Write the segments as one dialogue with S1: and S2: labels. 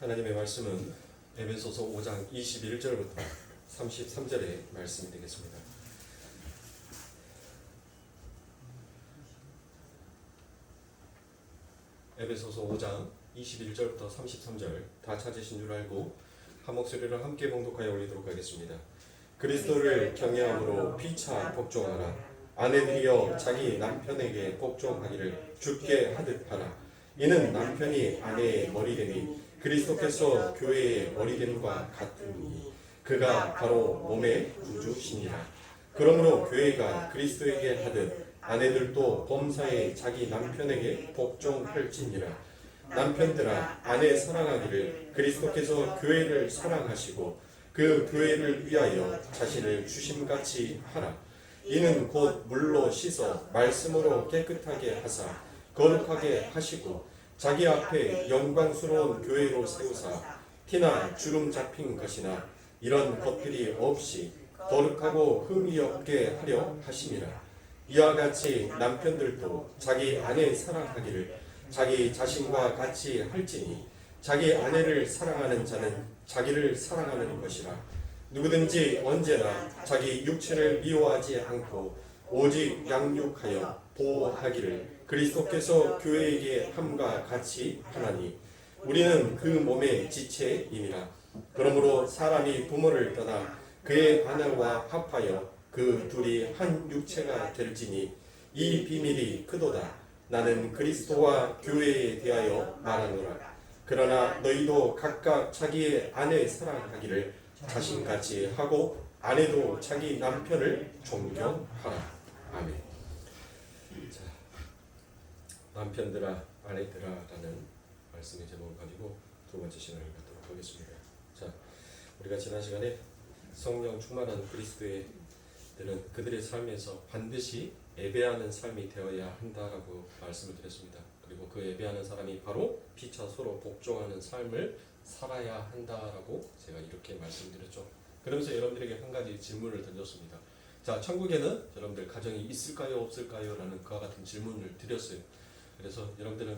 S1: 하나님의 말씀은 에베소서 5장 21절부터 33절의 말씀이 되겠습니다. 에베소서 5장 21절부터 33절 다 찾으신 줄 알고 한 목소리로 함께 봉독하여 올리도록 하겠습니다. 그리스도를 경외함으로 피차 복종하라. 아내들이여 자기 남편에게 복종하기를 주께 하듯 하라. 이는 남편이 아내의 머리됨이 그리스도께서 교회의 머리됨과 같으니 그가 바로 몸의 구주시니라. 그러므로 교회가 그리스도에게 하듯 아내들도 범사에 자기 남편에게 복종할지니라. 남편들아 아내 사랑하기를 그리스도께서 교회를 사랑하시고 그 교회를 위하여 자신을 주심같이 하라. 이는 곧 물로 씻어 말씀으로 깨끗하게 하사 거룩하게 하시고 자기 앞에 영광스러운 교회로 세우사 티나 주름 잡힌 것이나 이런 것들이 없이 거룩하고 흠이 없게 하려 하심이라. 이와 같이 남편들도 자기 아내 사랑하기를 자기 자신과 같이 할지니 자기 아내를 사랑하는 자는 자기를 사랑하는 것이라. 누구든지 언제나 자기 육체를 미워하지 않고 오직 양육하여 보호하기를 그리스도께서 교회에게 함과 같이 하나니 우리는 그 몸의 지체임이라. 그러므로 사람이 부모를 떠나 그의 아내와 합하여 그 둘이 한 육체가 될지니 이 비밀이 크도다. 나는 그리스도와 교회에 대하여 말하노라. 그러나 너희도 각각 자기의 아내 사랑하기를 자신같이 하고 아내도 자기 남편을 존경하라. 아멘. 자, 남편들아 아내들아 라는 말씀의 제목을 가지고 두 번째 시간을 갖도록 하겠습니다. 자, 우리가 지난 시간에 성령 충만한 그리스도인들은 그들의 삶에서 반드시 예배하는 삶이 되어야 한다라고 말씀을 드렸습니다. 그리고 그 예배하는 사람이 바로 피차 서로 복종하는 삶을 살아야 한다라고 제가 이렇게 말씀드렸죠. 그러면서 여러분들에게 한 가지 질문을 던졌습니다. 자, 천국에는 여러분들 가정이 있을까요 없을까요? 라는 그와 같은 질문을 드렸어요. 그래서 여러분들은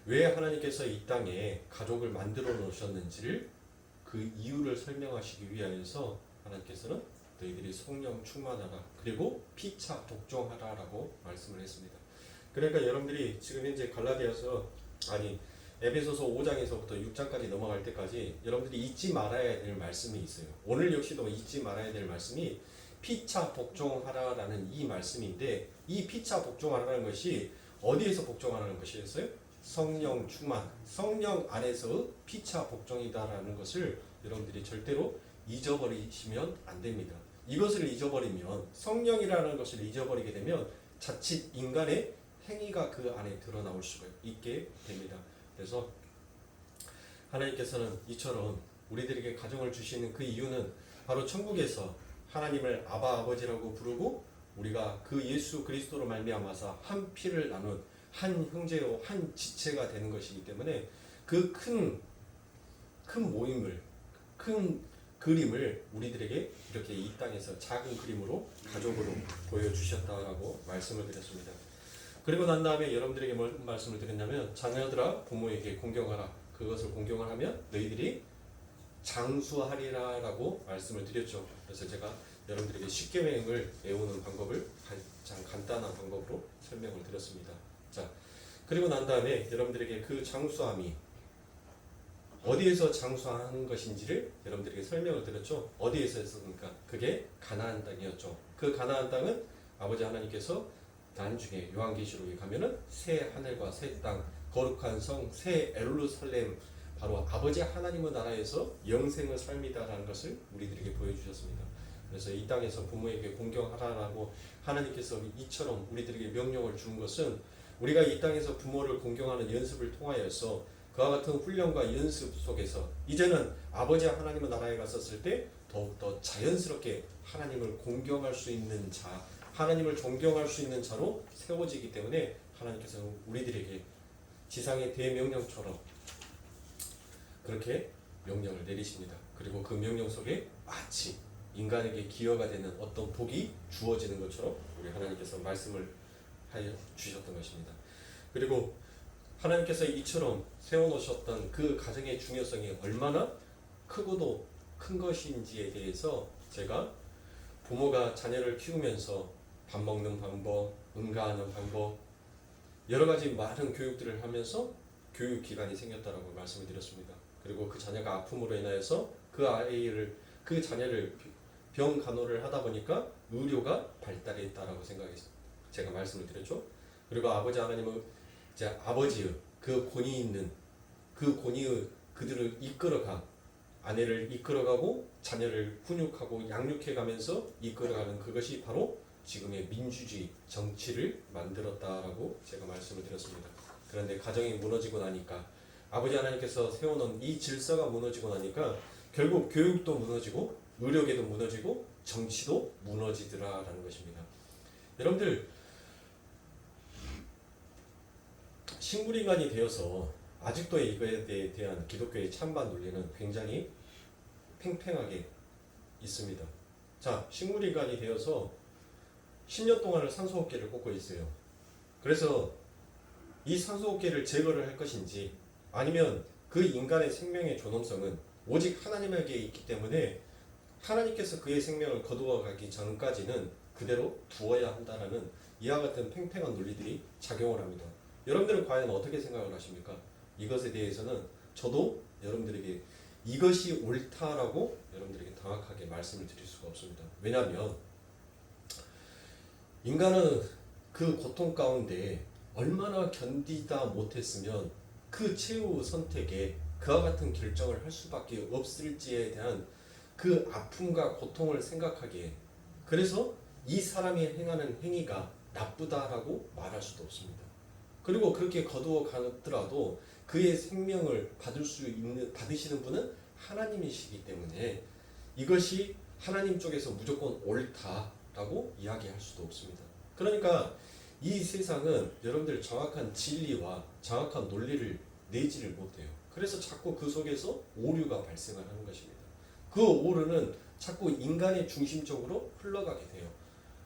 S1: 왜 하나님께서 이 땅에 가족을 만들어 놓으셨는지를 그 이유를 설명하시기 위하여서 하나님께서는 너희들이 성령 충만하라 그리고 피차 복종하라 라고 말씀을 했습니다. 그러니까 여러분들이 지금 현재 갈라디아서 에베소서 5장에서부터 6장까지 넘어갈 때까지 여러분들이 잊지 말아야 될 말씀이 있어요. 오늘 역시도 잊지 말아야 될 말씀이 피차 복종하라라는 이 말씀인데, 이 피차 복종하라는 것이 어디에서 복종하라는 것이었어요? 성령 충만, 성령 안에서 피차 복종이다라는 것을 여러분들이 절대로 잊어버리시면 안 됩니다. 이것을 잊어버리면, 성령이라는 것을 잊어버리게 되면 자칫 인간의 행위가 그 안에 드러나올 수가 있게 됩니다. 그래서 하나님께서는 이처럼 우리들에게 가정을 주시는 그 이유는 바로 천국에서 하나님을 아바 아버지라고 부르고 우리가 그 예수 그리스도로 말미암아서 한 피를 나눈 한 형제요 한 지체가 되는 것이기 때문에 그 큰 모임을, 큰 그림을 우리들에게 이렇게 이 땅에서 작은 그림으로 가족으로 보여주셨다라고 말씀을 드렸습니다. 그리고 난 다음에 여러분들에게 뭘 말씀을 드렸냐면, 자녀들아 부모에게 공경하라. 그것을 공경을 하면 너희들이 장수하리라 라고 말씀을 드렸죠. 그래서 제가 여러분들에게 십계명을 외우는 방법을 가장 간단한 방법으로 설명을 드렸습니다. 자, 그리고 난 다음에 여러분들에게 그 장수함이 어디에서 장수하는 것인지를 여러분들에게 설명을 드렸죠. 어디에서 했습니까? 그게 가나안 땅이었죠. 그 가나안 땅은 아버지 하나님께서 나중에 요한계시록에 가면은 새 하늘과 새 땅, 거룩한 성, 새 예루살렘, 바로 아버지 하나님의 나라에서 영생의 삶이다라는 것을 우리들에게 보여주셨습니다. 그래서 이 땅에서 부모에게 공경하라라고 하나님께서 이처럼 우리들에게 명령을 준 것은 우리가 이 땅에서 부모를 공경하는 연습을 통하여서 그와 같은 훈련과 연습 속에서 이제는 아버지 하나님의 나라에 갔었을 때 더욱더 자연스럽게 하나님을 공경할 수 있는 자, 하나님을 존경할 수 있는 자로 세워지기 때문에 하나님께서는 우리들에게 지상의 대명령처럼 그렇게 명령을 내리십니다. 그리고 그 명령 속에 마치 인간에게 기여가 되는 어떤 복이 주어지는 것처럼 우리 하나님께서 말씀을 하여 주셨던 것입니다. 그리고 하나님께서 이처럼 세워놓으셨던 그 가정의 중요성이 얼마나 크고도 큰 것인지에 대해서 제가 부모가 자녀를 키우면서 밥 먹는 방법, 응가하는 방법, 여러 가지 많은 교육들을 하면서 교육기관이 생겼다라고 말씀을 드렸습니다. 그리고 그 자녀가 아픔으로 인하여서 그 자녀를 병 간호를 하다 보니까 의료가 발달했다라고 생각해서 제가 말씀을 드렸죠. 그리고 아버지 하나님은 이제 아버지의 그 권위 있는 그 권위의 그들을 이끌어가 아내를 이끌어가고 자녀를 훈육하고 양육해가면서 이끌어가는 그것이 바로 지금의 민주주의 정치를 만들었다라고 제가 말씀을 드렸습니다. 그런데 가정이 무너지고 나니까 아버지 하나님께서 세워놓은 이 질서가 무너지고 나니까 결국 교육도 무너지고 의료계도 무너지고 정치도 무너지더라라는 것입니다. 여러분들 식물인간이 되어서 아직도 이거에 대한 기독교의 찬반 논리는 굉장히 팽팽하게 있습니다. 자, 식물인간이 되어서 10년 동안을 산소호흡기를 꽂고 있어요. 그래서 이 산소호흡기를 제거를 할 것인지 아니면 그 인간의 생명의 존엄성은 오직 하나님에게 있기 때문에 하나님께서 그의 생명을 거두어 가기 전까지는 그대로 두어야 한다라는 이와 같은 팽팽한 논리들이 작용을 합니다. 여러분들은 과연 어떻게 생각을 하십니까? 이것에 대해서는 저도 여러분들에게 이것이 옳다라고 여러분들에게 정확하게 말씀을 드릴 수가 없습니다. 왜냐하면 인간은 그 고통 가운데 얼마나 견디다 못했으면 그 최후 선택에 그와 같은 결정을 할 수밖에 없을지에 대한 그 아픔과 고통을 생각하기에 그래서 이 사람이 행하는 행위가 나쁘다라고 말할 수도 없습니다. 그리고 그렇게 거두어 가더라도 그의 생명을 받으시는 분은 하나님이시기 때문에 이것이 하나님 쪽에서 무조건 옳다라고 이야기할 수도 없습니다. 그러니까 이 세상은 여러분들 정확한 진리와 정확한 논리를 내지를 못해요. 그래서 자꾸 그 속에서 오류가 발생을 하는 것입니다. 그 오류는 자꾸 인간의 중심적으로 흘러가게 돼요.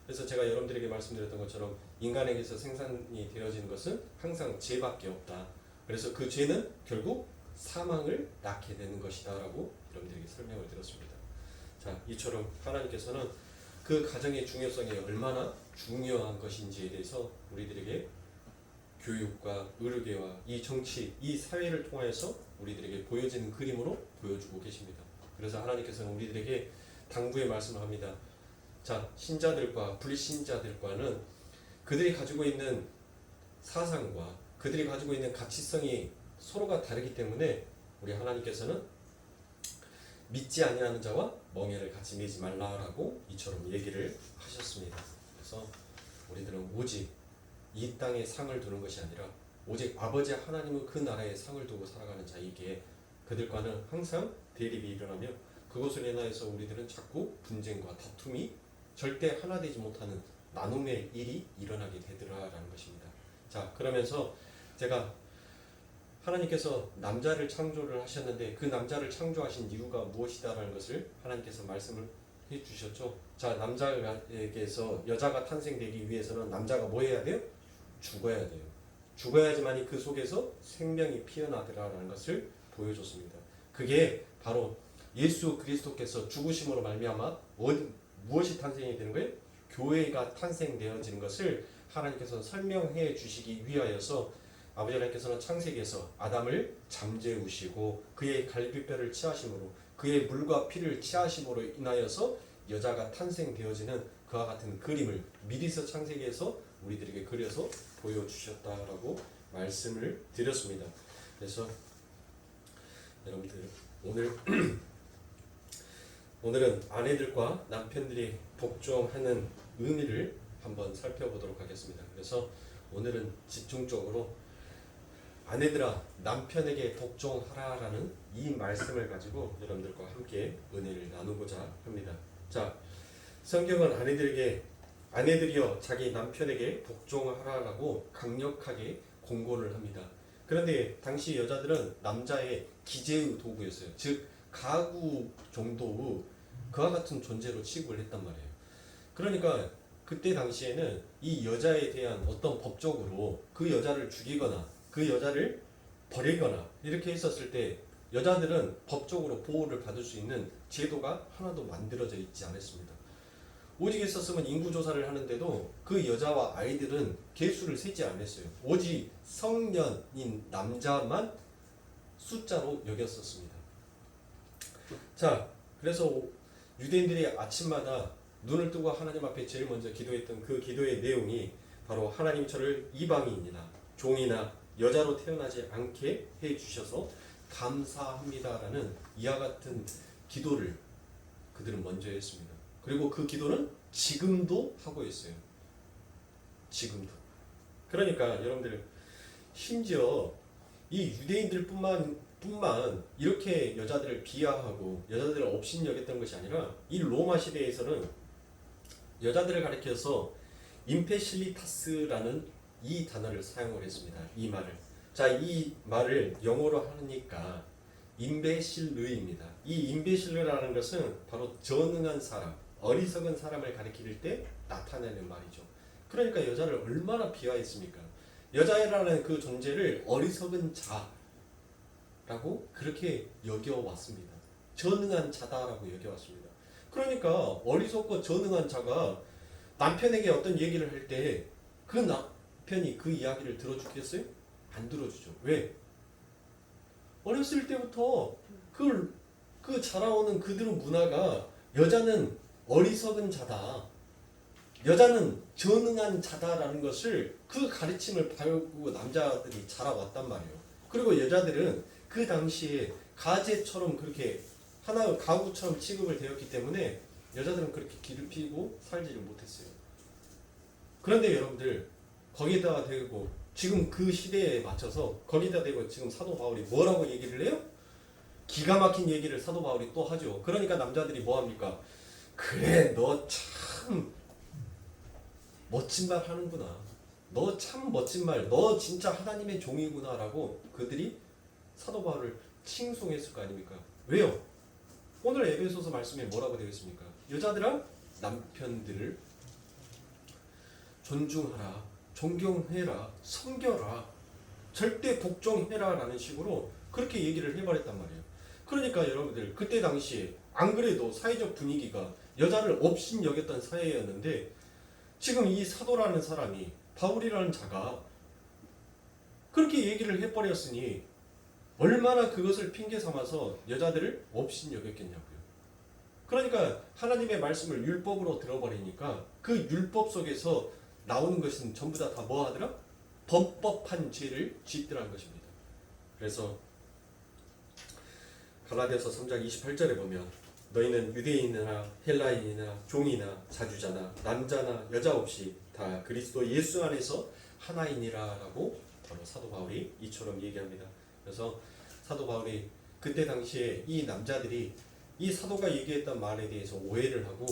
S1: 그래서 제가 여러분들에게 말씀드렸던 것처럼 인간에게서 생산이 되어지는 것은 항상 죄밖에 없다. 그래서 그 죄는 결국 사망을 낳게 되는 것이다 라고 여러분들에게 설명을 드렸습니다. 자, 이처럼 하나님께서는 그 가정의 중요성이 얼마나 중요한 것인지에 대해서 우리들에게 교육과 의료계와 이 정치, 이 사회를 통해서 우리들에게 보여지는 그림으로 보여주고 계십니다. 그래서 하나님께서는 우리들에게 당부의 말씀을 합니다. 자, 신자들과 불신자들과는 그들이 가지고 있는 사상과 그들이 가지고 있는 가치성이 서로가 다르기 때문에 우리 하나님께서는 믿지 아니하는 자와 멍에를 같이 매지 말라라고 이처럼 얘기를 하셨습니다. 그래서 우리들은 오직 이 땅에 상을 두는 것이 아니라 오직 아버지 하나님은 그 나라에 상을 두고 살아가는 자이기에 그들과는 항상 대립이 일어나며 그것을 인하여서 우리들은 자꾸 분쟁과 다툼이 절대 하나 되지 못하는 나눔의 일이 일어나게 되더라라는 것입니다. 자, 그러면서 제가 하나님께서 남자를 창조를 하셨는데 그 남자를 창조하신 이유가 무엇이다라는 것을 하나님께서 말씀을 해주셨죠. 자, 남자에게서 여자가 탄생되기 위해서는 남자가 뭐 해야 돼요? 죽어야 돼요. 죽어야지만이 그 속에서 생명이 피어나더라라는 것을 보여줬습니다. 그게 바로 예수 그리스도께서 죽으심으로 말미암아 무엇이 탄생이 되는 거예요? 교회가 탄생되어지는 것을 하나님께서 설명해 주시기 위하여서 아버지 하나님께서는 창세기에서 아담을 잠재우시고 그의 갈비뼈를 취하심으로 그의 물과 피를 취하심으로 인하여서 여자가 탄생되어지는 그와 같은 그림을 미리서 창세기에서 우리들에게 그려서 보여주셨다라고 말씀을 드렸습니다. 그래서 여러분들 오늘은 아내들과 남편들이 복종하는 의미를 한번 살펴보도록 하겠습니다. 그래서 오늘은 집중적으로 아내들아 남편에게 복종하라라는 이 말씀을 가지고 여러분들과 함께 은혜를 나누고자 합니다. 자, 성경은 아내들이여 자기 남편에게 복종하라라고 강력하게 공고를 합니다. 그런데 당시 여자들은 남자의 기재의 도구였어요. 즉 가구 정도의 그와 같은 존재로 취급을 했단 말이에요. 그러니까 그때 당시에는 이 여자에 대한 어떤 법적으로 그 여자를 죽이거나 그 여자를 버리거나 이렇게 했었을 때 여자들은 법적으로 보호를 받을 수 있는 제도가 하나도 만들어져 있지 않았습니다. 오직 있었으면 인구조사를 하는데도 그 여자와 아이들은 개수를 세지 않았어요. 오직 성년인 남자만 숫자로 여겼었습니다. 자, 그래서 유대인들이 아침마다 눈을 뜨고 하나님 앞에 제일 먼저 기도했던 그 기도의 내용이 바로 하나님 저를 이방인이나 종이나 여자로 태어나지 않게 해주셔서 감사합니다라는 이와 같은 기도를 그들은 먼저 했습니다. 그리고 그 기도는 지금도 하고 있어요. 지금도. 그러니까 여러분들 심지어 이 유대인들뿐만 이렇게 여자들을 비하하고 여자들을 업신여겼던 것이 아니라 이 로마 시대에서는 여자들을 가리켜서 임페실리타스라는 이 단어를 사용을 했습니다. 이 말을. 자, 이 말을 영어로 하니까 임베실르입니다. 이 임베실르라는 것은 바로 전능한 사람, 어리석은 사람을 가리킬 때 나타내는 말이죠. 그러니까 여자를 얼마나 비하했습니까? 여자라는 그 존재를 어리석은 자라고 그렇게 여겨왔습니다. 전능한 자다라고 여겨왔습니다. 그러니까 어리석고 전능한 자가 남편에게 어떤 얘기를 할 때 그 남편이 그 이야기를 들어주겠어요? 안 들어주죠. 왜? 어렸을 때부터 그 자라오는 그들의 문화가 여자는 어리석은 자다, 여자는 전능한 자다라는 것을 그 가르침을 받고 남자들이 자라왔단 말이에요. 그리고 여자들은 그 당시에 가제처럼 그렇게 하나의 가구처럼 취급을 되었기 때문에 여자들은 그렇게 길을 피고 살지를 못했어요. 그런데 여러분들 거기다가 대고 지금 그 시대에 맞춰서 거기다 대고 지금 사도 바울이 뭐라고 얘기를 해요? 기가 막힌 얘기를 사도 바울이 또 하죠. 그러니까 남자들이 뭐합니까? 그래, 너 참 멋진 말 하는구나. 너 참 멋진 말. 너 진짜 하나님의 종이구나 라고 그들이 사도 바울을 칭송했을 거 아닙니까? 왜요? 오늘 에베소서 말씀에 뭐라고 되어 있습니까? 여자들아 남편들을 존중하라, 존경해라, 섬겨라, 절대 복종해라 라는 식으로 그렇게 얘기를 해버렸단 말이에요. 그러니까 여러분들 그때 당시에 안 그래도 사회적 분위기가 여자를 업신 여겼던 사회였는데 지금 이 사도라는 사람이, 바울이라는 자가 그렇게 얘기를 해버렸으니 얼마나 그것을 핑계 삼아서 여자들을 업신 여겼겠냐고요. 그러니까 하나님의 말씀을 율법으로 들어버리니까 그 율법 속에서 나오는 것은 전부 다 뭐 하더라? 범법한 죄를 짓더라는 것입니다. 그래서 갈라디아서 3장 28절에 보면 너희는 유대인이나 헬라인이나 종이나 자주자나 남자나 여자 없이 다 그리스도 예수 안에서 하나이니라 라고 바로 사도 바울이 이처럼 얘기합니다. 그래서 사도 바울이 그때 당시에 이 남자들이 이 사도가 얘기했던 말에 대해서 오해를 하고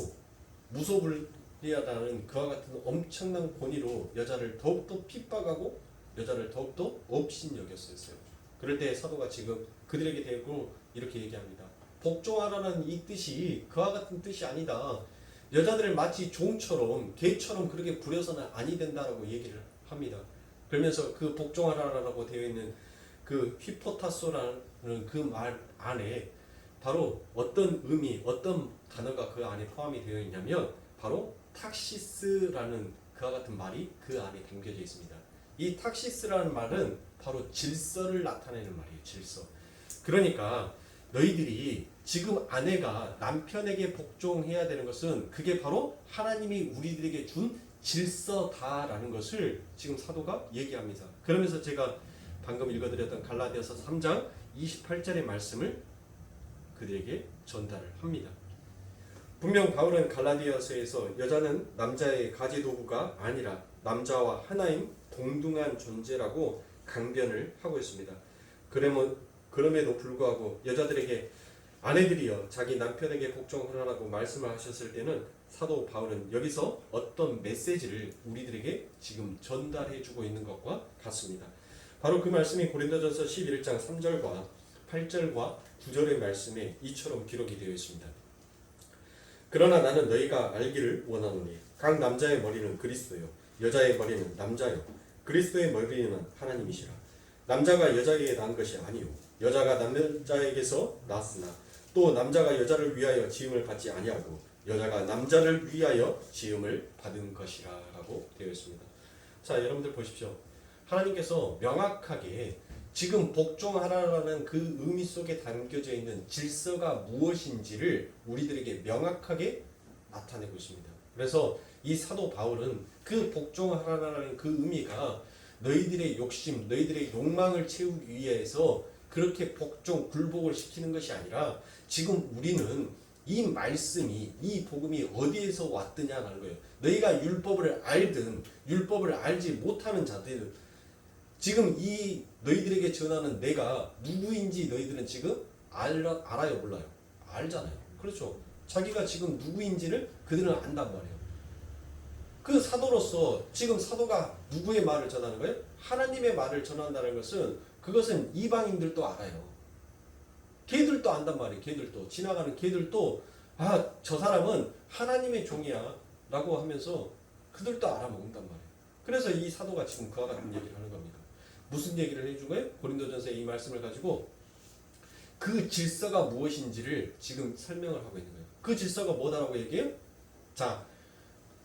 S1: 무소불리하다는 그와 같은 엄청난 권위로 여자를 더욱더 핍박하고 여자를 더욱더 업신 여겼었어요. 그럴 때 사도가 지금 그들에게 대고 이렇게 얘기합니다. 복종하라는 이 뜻이 그와 같은 뜻이 아니다. 여자들을 마치 종처럼 개처럼 그렇게 부려서는 아니 된다라고 얘기를 합니다. 그러면서 그 복종하라라고 되어 있는 그 휘포타소라는 그 말 안에 바로 어떤 의미, 어떤 단어가 그 안에 포함이 되어 있냐면 바로 탁시스라는 그와 같은 말이 그 안에 담겨져 있습니다. 이 탁시스라는 말은 바로 질서를 나타내는 말이에요. 질서. 그러니까 너희들이 지금 아내가 남편에게 복종해야 되는 것은 그게 바로 하나님이 우리들에게 준 질서다라는 것을 지금 사도가 얘기합니다. 그러면서 제가 방금 읽어드렸던 갈라디아서 3장 28절의 말씀을 그들에게 전달을 합니다. 분명 바울은 갈라디아서에서 여자는 남자의 가지도구가 아니라 남자와 하나인 동등한 존재라고 강변을 하고 있습니다. 그럼에도 불구하고 여자들에게 아내들이여 자기 남편에게 복종하라고 말씀을 하셨을 때는 사도 바울은 여기서 어떤 메시지를 우리들에게 지금 전달해 주고 있는 것과 같습니다. 바로 그 말씀이 고린도전서 11장 3절과 8절과 9절의 말씀에 이처럼 기록이 되어 있습니다. 그러나 나는 너희가 알기를 원하노니 각 남자의 머리는 그리스도요 여자의 머리는 남자요 그리스도의 머리는 하나님이시라. 남자가 여자에게 낳은 것이 아니요 여자가 남자에게서 낳았으나 또 남자가 여자를 위하여 지음을 받지 아니하고 여자가 남자를 위하여 지음을 받은 것이라라고 되어 있습니다. 자, 여러분들 보십시오. 하나님께서 명확하게 지금 복종하라라는 그 의미 속에 담겨져 있는 질서가 무엇인지를 우리들에게 명확하게 나타내고 있습니다. 그래서 이 사도 바울은 그 복종하라라는 그 의미가 너희들의 욕심, 너희들의 욕망을 채우기 위해서 그렇게 복종, 굴복을 시키는 것이 아니라 지금 우리는 이 말씀이, 이 복음이 어디에서 왔느냐라는 거예요. 너희가 율법을 알든 율법을 알지 못하는 자들, 지금 이 너희들에게 전하는 내가 누구인지 너희들은 지금 알아요, 몰라요? 알잖아요. 그렇죠. 자기가 지금 누구인지를 그들은 안단 말이에요. 그 사도로서 지금 사도가 누구의 말을 전하는 거예요? 하나님의 말을 전한다는 것은 그것은 이방인들도 알아요. 걔들도 안단 말이에요. 걔들도 지나가는 걔들도 아, 저 사람은 하나님의 종이야 라고 하면서 그들도 알아먹는단 말이에요. 그래서 이 사도가 지금 그와 같은 얘기를 하는 겁니다. 무슨 얘기를 해준 거예요? 고린도전서 이 말씀을 가지고 그 질서가 무엇인지를 지금 설명을 하고 있는 거예요. 그 질서가 뭐다라고 얘기해요? 자,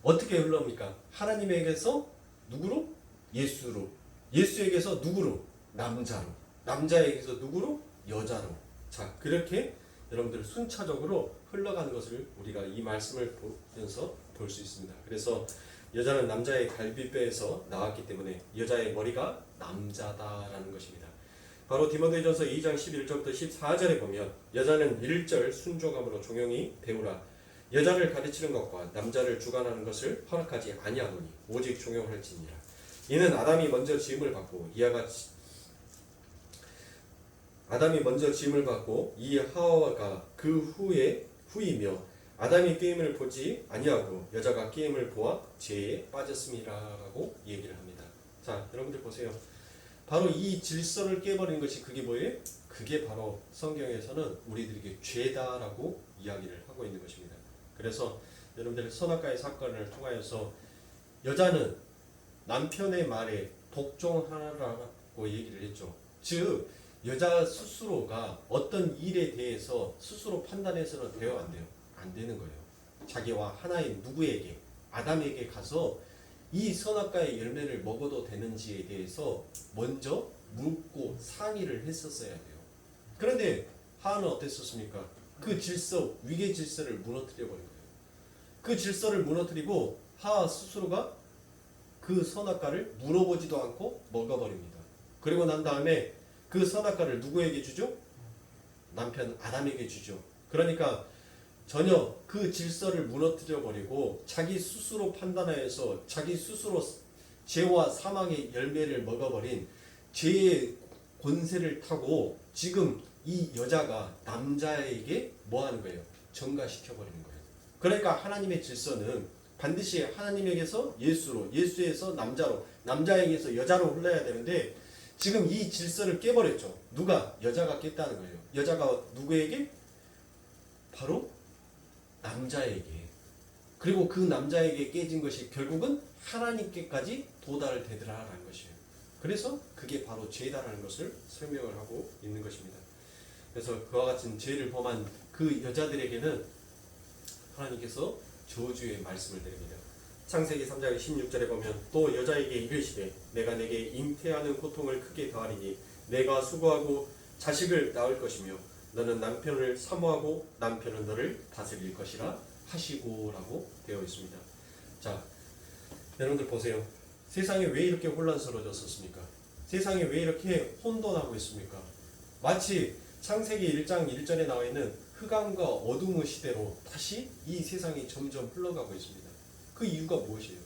S1: 어떻게 흘러옵니까? 하나님에게서 누구로? 예수로. 예수에게서 누구로? 남자로. 남자에게서 누구로? 여자로. 자, 그렇게 여러분들 순차적으로 흘러가는 것을 우리가 이 말씀을 보면서 볼 수 있습니다. 그래서 여자는 남자의 갈비뼈에서 나왔기 때문에 여자의 머리가 남자다라는 것입니다. 바로 디모데전서 2장 11절부터 14절에 보면 여자는 1절 순종함으로 종용이 배우라. 여자를 가르치는 것과 남자를 주관하는 것을 허락하지 아니하노니 오직 종용할지니라. 이는 아담이 먼저 지음을 받고 이 하와가 그 후이며 아담이 게임을 보지 아니하고 여자가 게임을 보아 죄에 빠졌음이라라고 얘기를 합니다. 자, 여러분들 보세요. 바로 이 질서를 깨버리는 것이 그게 뭐예요? 그게 바로 성경에서는 우리들에게 죄다라고 이야기를 하고 있는 것입니다. 그래서 여러분들 선악과의 사건을 통하여서 여자는 남편의 말에 복종하라고 얘기를 했죠. 즉 여자 스스로가 어떤 일에 대해서 스스로 판단해서는 돼요, 안 돼요? 안 되는 거예요. 자기와 하나인 누구에게, 아담에게 가서 이 선악과의 열매를 먹어도 되는지에 대해서 먼저 묻고 상의를 했었어야 돼요. 그런데 하와는 어땠었습니까? 그 질서, 위계 질서를 무너뜨려 버린 거예요. 그 질서를 무너뜨리고 하와 스스로가 그 선악과를 물어보지도 않고 먹어버립니다. 그리고 난 다음에 그 선악과를 누구에게 주죠? 남편 아담에게 주죠. 그러니까 전혀 그 질서를 무너뜨려 버리고 자기 스스로 판단하여서 자기 스스로 죄와 사망의 열매를 먹어버린 죄의 권세를 타고 지금 이 여자가 남자에게 뭐 하는 거예요? 전가시켜 버리는 거예요. 그러니까 하나님의 질서는 반드시 하나님에게서 예수로, 예수에서 남자로, 남자에게서 여자로 흘러야 되는데 지금 이 질서를 깨버렸죠. 누가? 여자가 깼다는 거예요. 여자가 누구에게? 바로 남자에게. 그리고 그 남자에게 깨진 것이 결국은 하나님께까지 도달을 되더라라는 것이에요. 그래서 그게 바로 죄다라는 것을 설명을 하고 있는 것입니다. 그래서 그와 같은 죄를 범한 그 여자들에게는 하나님께서 저주의 말씀을 드립니다. 창세기 3장 16절에 보면 또 여자에게 이르시되 내가 내게 잉태하는 고통을 크게 더하리니 내가 수고하고 자식을 낳을 것이며 너는 남편을 사모하고 남편은 너를 다스릴 것이라 하시고라고 되어 있습니다. 자, 여러분들 보세요. 세상이 왜 이렇게 혼란스러워졌습니까? 세상이 왜 이렇게 혼돈하고 있습니까? 마치 창세기 1장 1절에 나와 있는 흑암과 어둠의 시대로 다시 이 세상이 점점 흘러가고 있습니다. 그 이유가 무엇이에요?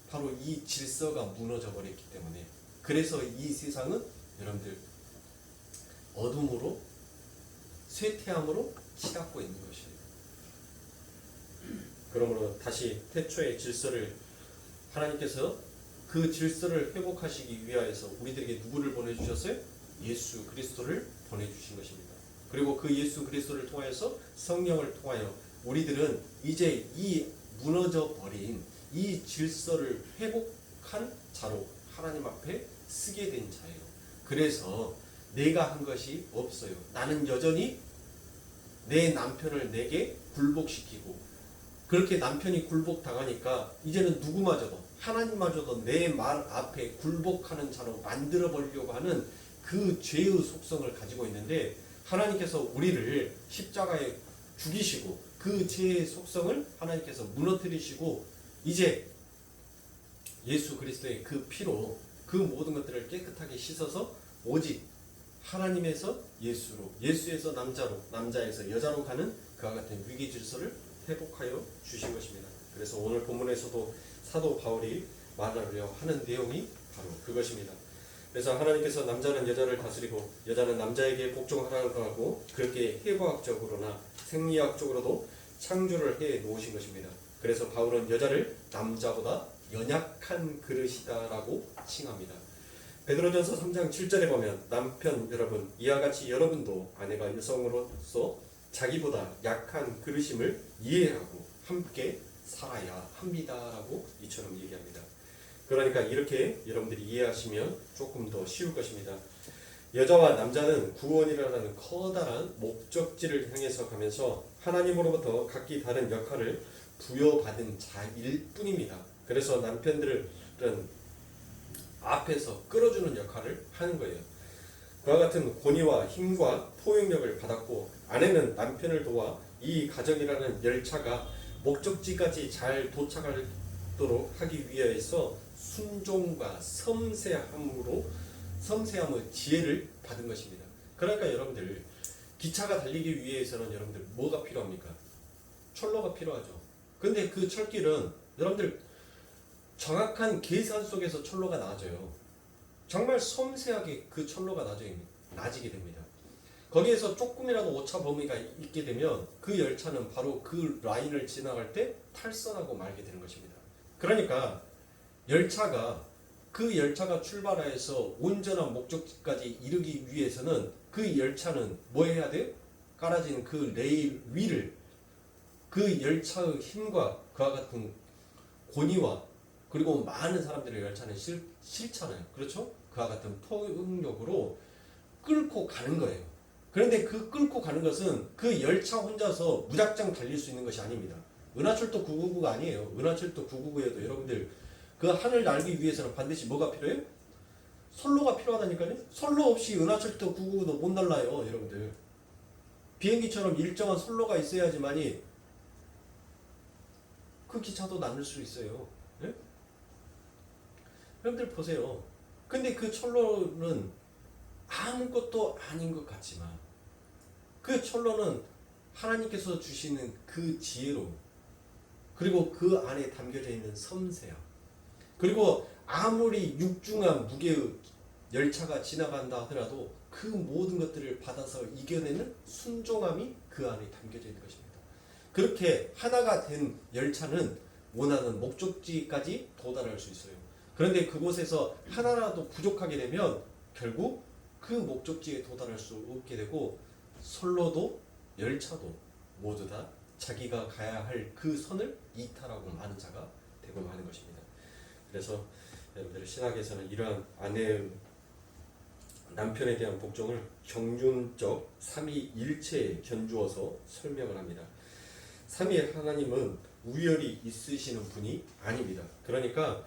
S1: 바로 이 질서가 무너져 버렸기 때문에. 그래서 이 세상은 여러분들 어둠으로 쇠퇴함으로 치닫고 있는 것이에요. 그러므로 다시 태초의 질서를 하나님께서 그 질서를 회복하시기 위하여서 우리들에게 누구를 보내주셨어요? 예수 그리스도를 보내주신 것입니다. 그리고 그 예수 그리스도를 통하여서 성령을 통하여 우리들은 이제 이 무너져 버린 이 질서를 회복한 자로 하나님 앞에 쓰게 된 자예요. 그래서 내가 한 것이 없어요. 나는 여전히 내 남편을 내게 굴복시키고, 그렇게 남편이 굴복당하니까 이제는 누구마저도, 하나님마저도 내 말 앞에 굴복하는 자로 만들어 보려고 하는 그 죄의 속성을 가지고 있는데, 하나님께서 우리를 십자가에 죽이시고 그 죄의 속성을 하나님께서 무너뜨리시고, 이제 예수 그리스도의 그 피로 그 모든 것들을 깨끗하게 씻어서 오직 하나님에서 예수로, 예수에서 남자로, 남자에서 여자로 가는 그와 같은 위기 질서를 회복하여 주신 것입니다. 그래서 오늘 본문에서도 사도 바울이 말하려 하는 내용이 바로 그것입니다. 그래서 하나님께서 남자는 여자를 다스리고 여자는 남자에게 복종하라고 하고, 그렇게 해부학적으로나 생리학적으로도 창조를 해 놓으신 것입니다. 그래서 바울은 여자를 남자보다 연약한 그릇이다라고 칭합니다. 베드로전서 3장 7절에 보면, 남편 여러분, 이와 같이 여러분도 아내가 여성으로서 자기보다 약한 그릇임을 이해하고 함께 살아야 합니다라고 이처럼 얘기합니다. 그러니까 이렇게 여러분들이 이해하시면 조금 더 쉬울 것입니다. 여자와 남자는 구원이라는 커다란 목적지를 향해서 가면서 하나님으로부터 각기 다른 역할을 부여받은 자일 뿐입니다. 그래서 남편들은 앞에서 끌어주는 역할을 하는 거예요. 그와 같은 권위와 힘과 포용력을 받았고, 아내는 남편을 도와 이 가정이라는 열차가 목적지까지 잘 도착하도록 하기 위해서 순종과 섬세함의 지혜를 받은 것입니다. 그러니까 여러분들, 기차가 달리기 위해서는 여러분들 뭐가 필요합니까? 철로가 필요하죠. 근데 그 철길은 여러분들 정확한 계산 속에서 철로가 나아져요. 정말 섬세하게 그 철로가 나지게 됩니다. 거기에서 조금이라도 오차 범위가 있게 되면 그 열차는 바로 그 라인을 지나갈 때 탈선하고 말게 되는 것입니다. 그러니까 그 열차가 출발해서 온전한 목적지까지 이르기 위해서는 그 열차는 뭐 해야 돼요? 깔아진 그 레일 위를 그 열차의 힘과 그와 같은 권위와, 그리고 많은 사람들의 열차는 싫잖아요. 그렇죠? 그와 같은 포용력으로 끌고 가는 거예요. 그런데 그 끌고 가는 것은 그 열차 혼자서 무작정 달릴 수 있는 것이 아닙니다. 은하철도 999가 아니에요. 은하철도 999에도 여러분들 그 하늘 날기 위해서는 반드시 뭐가 필요해요? 선로가 필요하다니까요. 선로 없이 은하철도 999도 못 날라요, 여러분들. 비행기처럼 일정한 선로가 있어야지만이 그 기차도 날릴 수 있어요. 네? 여러분들 보세요. 근데 그 철로는 아무것도 아닌 것 같지만, 그 철로는 하나님께서 주시는 그 지혜로, 그리고 그 안에 담겨져 있는 섬세함, 그리고 아무리 육중한 무게의 열차가 지나간다 하더라도 그 모든 것들을 받아서 이겨내는 순종함이 그 안에 담겨져 있는 것입니다. 그렇게 하나가 된 열차는 원하는 목적지까지 도달할 수 있어요. 그런데 그곳에서 하나라도 부족하게 되면 결국 그 목적지에 도달할 수 없게 되고, 선로도 열차도 모두 다 자기가 가야 할 그 선을 이탈하고 마는 자가 되고 마는 것입니다. 그래서 여러분들 신학에서는 이러한 아내의 남편에 대한 복종을 경륜적 삼위일체에 견주어서 설명을 합니다. 삼위 하나님은 우열이 있으시는 분이 아닙니다. 그러니까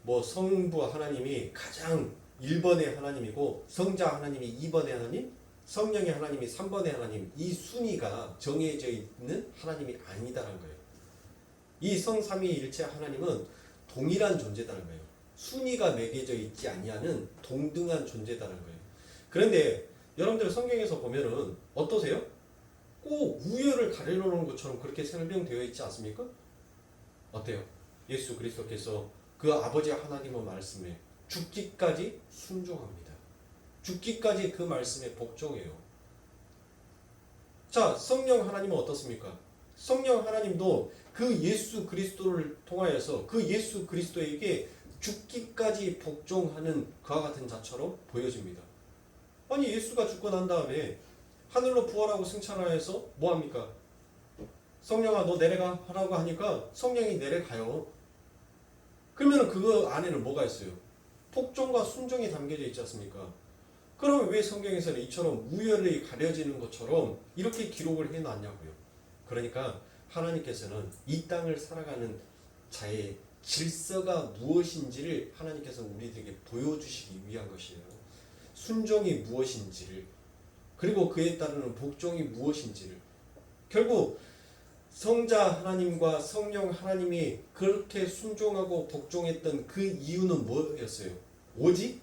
S1: 뭐 성부 하나님이 가장 1번의 하나님이고, 성자 하나님이 2번의 하나님, 성령의 하나님이 3번의 하나님, 이 순위가 정해져 있는 하나님이 아니다라는 거예요. 이 성삼위일체 하나님은 동일한 존재다는 거예요. 순위가 매겨져 있지 아니하는 동등한 존재다는 거예요. 그런데 여러분들 성경에서 보면은 어떠세요? 꼭 우열을 가려놓은 것처럼 그렇게 설명되어 있지 않습니까? 어때요? 예수 그리스도께서 그 아버지 하나님의 말씀에 죽기까지 순종합니다. 죽기까지 그 말씀에 복종해요. 자, 성령 하나님은 어떻습니까? 성령 하나님도 그 예수 그리스도를 통하여서 그 예수 그리스도에게 죽기까지 복종하는 그와 같은 자처럼 보여집니다. 아니, 예수가 죽고 난 다음에 하늘로 부활하고 승천하여서 뭐합니까? 성령아 너 내려가 하라고 하니까 성령이 내려가요. 그러면 그거 안에는 뭐가 있어요? 복종과 순종이 담겨져 있지 않습니까? 그러면 왜 성경에서는 이처럼 우열이 가려지는 것처럼 이렇게 기록을 해놨냐고요. 그러니까 하나님께서는 이 땅을 살아가는 자의 질서가 무엇인지를 하나님께서 우리들에게 보여주시기 위한 것이에요. 순종이 무엇인지를, 그리고 그에 따르는 복종이 무엇인지를. 결국 성자 하나님과 성령 하나님이 그렇게 순종하고 복종했던 그 이유는 뭐였어요? 오직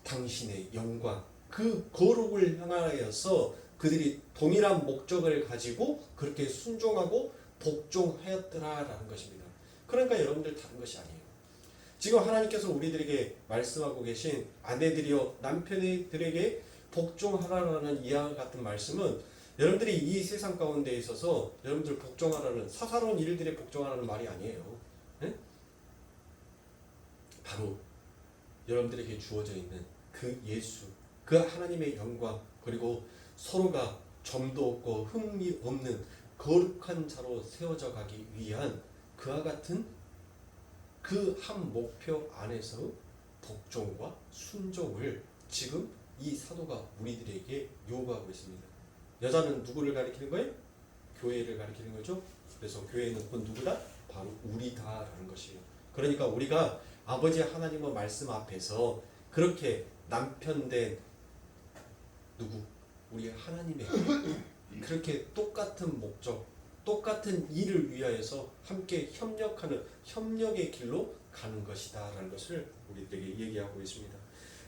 S1: 당신의 영광, 그 거룩을 향하여서 그들이 동일한 목적을 가지고 그렇게 순종하고 복종하였더라라는 것입니다. 그러니까 여러분들 다른 것이 아니에요. 지금 하나님께서 우리들에게 말씀하고 계신 아내들이여 남편들에게 복종하라라는 이와 같은 말씀은 여러분들이 이 세상 가운데 있어서 여러분들 복종하라는 사사로운 일들에 복종하라는 말이 아니에요. 네? 바로 여러분들에게 주어져 있는 그 예수, 그 하나님의 영광, 그리고 서로가 점도 없고 흠이 없는 거룩한 자로 세워져 가기 위한 그와 같은 그 한 목표 안에서 복종과 순종을 지금 이 사도가 우리들에게 요구하고 있습니다. 여자는 누구를 가리키는 거예요? 교회를 가리키는 거죠. 그래서 교회는 곧 누구다? 바로 우리다라는 것이에요. 그러니까 우리가 아버지 하나님의 말씀 앞에서 그렇게 남편된 누구? 우리 하나님의 그렇게 똑같은 목적, 똑같은 일을 위하여서 함께 협력하는 협력의 길로 가는 것이다 라는 것을 우리들에게 얘기하고 있습니다.